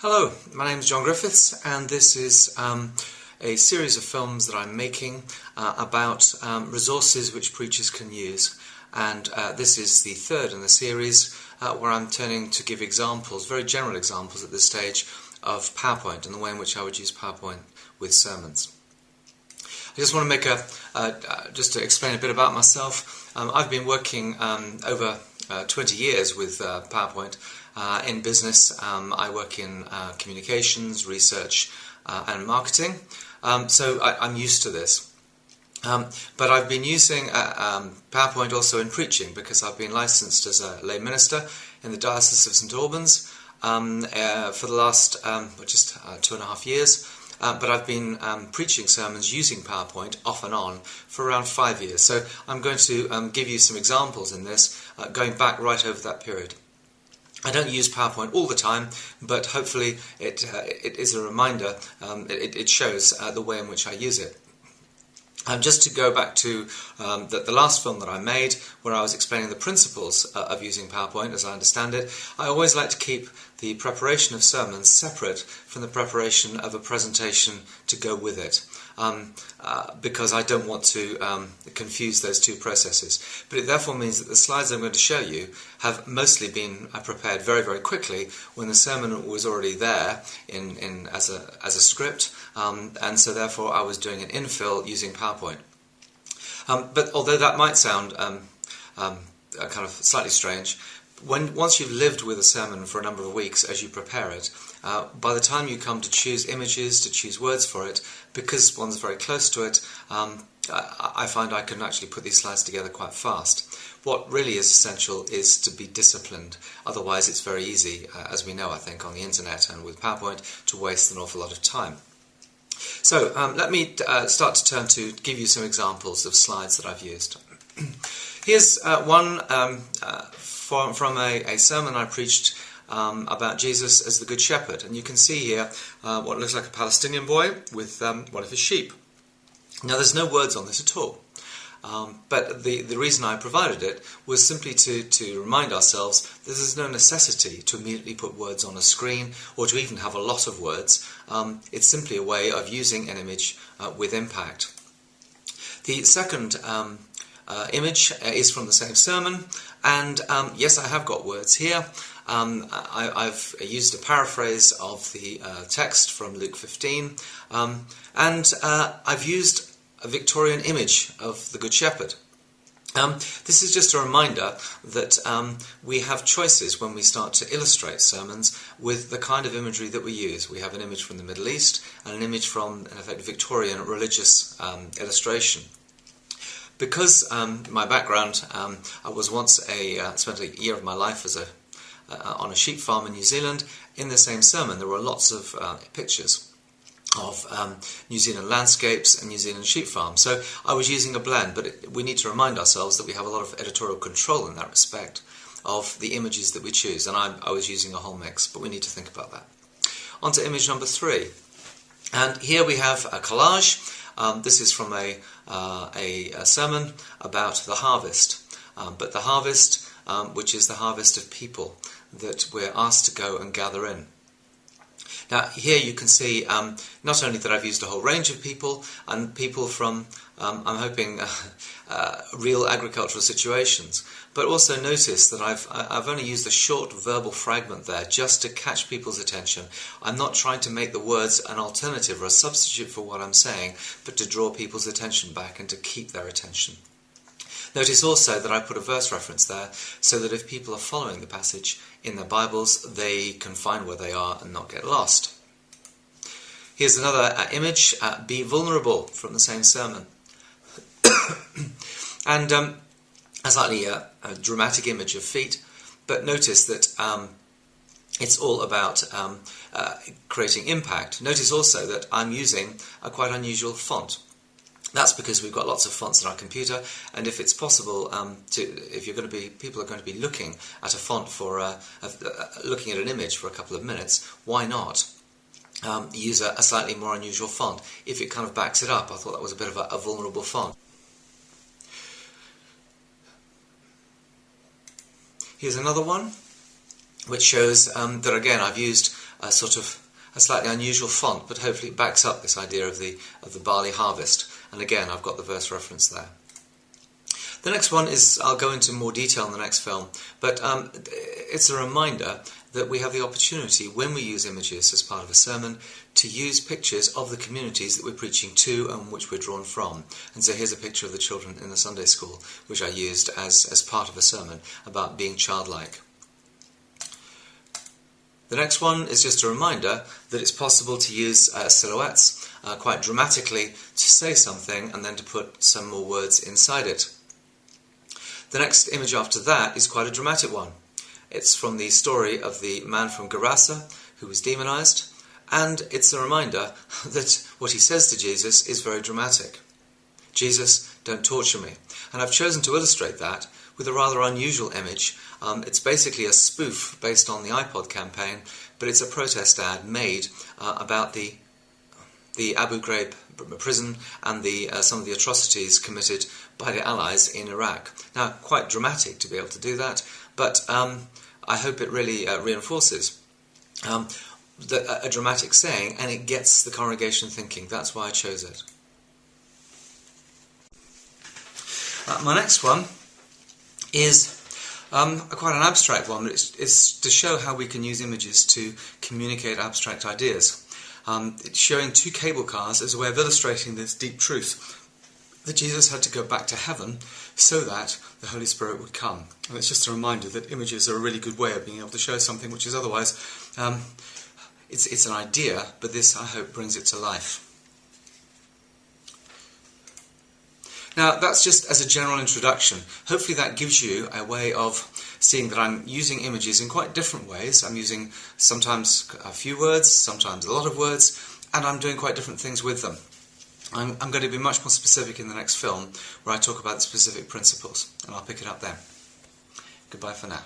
Hello, my name is John Griffiths, and this is a series of films that I'm making about resources which preachers can use. And this is the third in the series where I'm turning to give examples, very general examples at this stage, of PowerPoint and the way in which I would use PowerPoint with sermons. I just want to make just to explain a bit about myself. I've been working over 20 years with PowerPoint in business. I work in communications, research and marketing, so I'm used to this. But I've been using PowerPoint also in preaching because I've been licensed as a lay minister in the Diocese of St Albans for the last just 2.5 years. But I've been preaching sermons using PowerPoint off and on for around 5 years. So I'm going to give you some examples in this, going back right over that period. I don't use PowerPoint all the time, but hopefully it is a reminder, it shows the way in which I use it. Just to go back to the last film that I made, where I was explaining the principles of using PowerPoint as I understand it, I always like to keep the preparation of sermons separate from the preparation of a presentation to go with it, because I don't want to confuse those two processes. But it therefore means that the slides I'm going to show you have mostly been prepared very, very quickly when the sermon was already there as a script, and so therefore I was doing an infill using PowerPoint. But although that might sound kind of slightly strange, once you've lived with a sermon for a number of weeks as you prepare it, by the time you come to choose images, to choose words for it, because one's very close to it, I find I can actually put these slides together quite fast. What really is essential is to be disciplined. Otherwise it's very easy, as we know I think on the internet and with PowerPoint, to waste an awful lot of time. So let me start to turn to give you some examples of slides that I've used. Here's one from a sermon I preached about Jesus as the Good Shepherd. And you can see here what looks like a Palestinian boy with one of his sheep. Now there's no words on this at all. But the reason I provided it was simply to remind ourselves that there's no necessity to immediately put words on a screen or to even have a lot of words. It's simply a way of using an image with impact. The second image is from the same sermon, and yes, I have got words here. I've used a paraphrase of the text from Luke 15, and I've used a Victorian image of the Good Shepherd. This is just a reminder that we have choices when we start to illustrate sermons with the kind of imagery that we use. We have an image from the Middle East and an image from, in effect, Victorian religious illustration. Because my background, I was once spent a year of my life as on a sheep farm in New Zealand. In the same sermon, there were lots of pictures of New Zealand landscapes and New Zealand sheep farms. So I was using a blend, but we need to remind ourselves that we have a lot of editorial control in that respect of the images that we choose, and I was using a whole mix, but we need to think about that. On to image number 3. And here we have a collage. This is from a sermon about the harvest, but the harvest which is the harvest of people that we're asked to go and gather in. Now here you can see not only that I've used a whole range of people, and people from, I'm hoping, real agricultural situations, but also notice that I've only used a short verbal fragment there just to catch people's attention. I'm not trying to make the words an alternative or a substitute for what I'm saying, but to draw people's attention back and to keep their attention. Notice also that I put a verse reference there so that if people are following the passage in their Bibles, they can find where they are and not get lost. Here's another image, Be Vulnerable, from the same sermon. And a slightly dramatic image of feet, but notice that it's all about creating impact. Notice also that I'm using a quite unusual font. That's because we've got lots of fonts in our computer, and if it's possible, people are going to be looking at a font for looking at an image for a couple of minutes, why not use a slightly more unusual font? If it kind of backs it up, I thought that was a bit of a vulnerable font. Here's another one, which shows that again I've used a sort of a slightly unusual font, but hopefully it backs up this idea of the barley harvest. And again, I've got the verse reference there. The next one is, I'll go into more detail in the next film, but it's a reminder that we have the opportunity, when we use images as part of a sermon, to use pictures of the communities that we're preaching to and which we're drawn from. And so here's a picture of the children in the Sunday school, which I used as part of a sermon about being childlike. The next one is just a reminder that it's possible to use silhouettes quite dramatically to say something and then to put some more words inside it. The next image after that is quite a dramatic one. It's from the story of the man from Gerasa who was demonized, and it's a reminder that what he says to Jesus is very dramatic. Jesus, don't torture me. And I've chosen to illustrate that with a rather unusual image. It's basically a spoof based on the iPod campaign, but it's a protest ad made about the Abu Ghraib prison and some of the atrocities committed by the Allies in Iraq. Now, quite dramatic to be able to do that, but I hope it really reinforces a dramatic saying, and it gets the congregation thinking. That's why I chose it. My next one is quite an abstract one, but it's to show how we can use images to communicate abstract ideas. It's showing two cable cars as a way of illustrating this deep truth that Jesus had to go back to heaven so that the Holy Spirit would come. And it's just a reminder that images are a really good way of being able to show something which is otherwise, it's an idea, but this, I hope, brings it to life. Now, that's just as a general introduction. Hopefully that gives you a way of seeing that I'm using images in quite different ways. I'm using sometimes a few words, sometimes a lot of words, and I'm doing quite different things with them. I'm going to be much more specific in the next film, where I talk about the specific principles, and I'll pick it up then. Goodbye for now.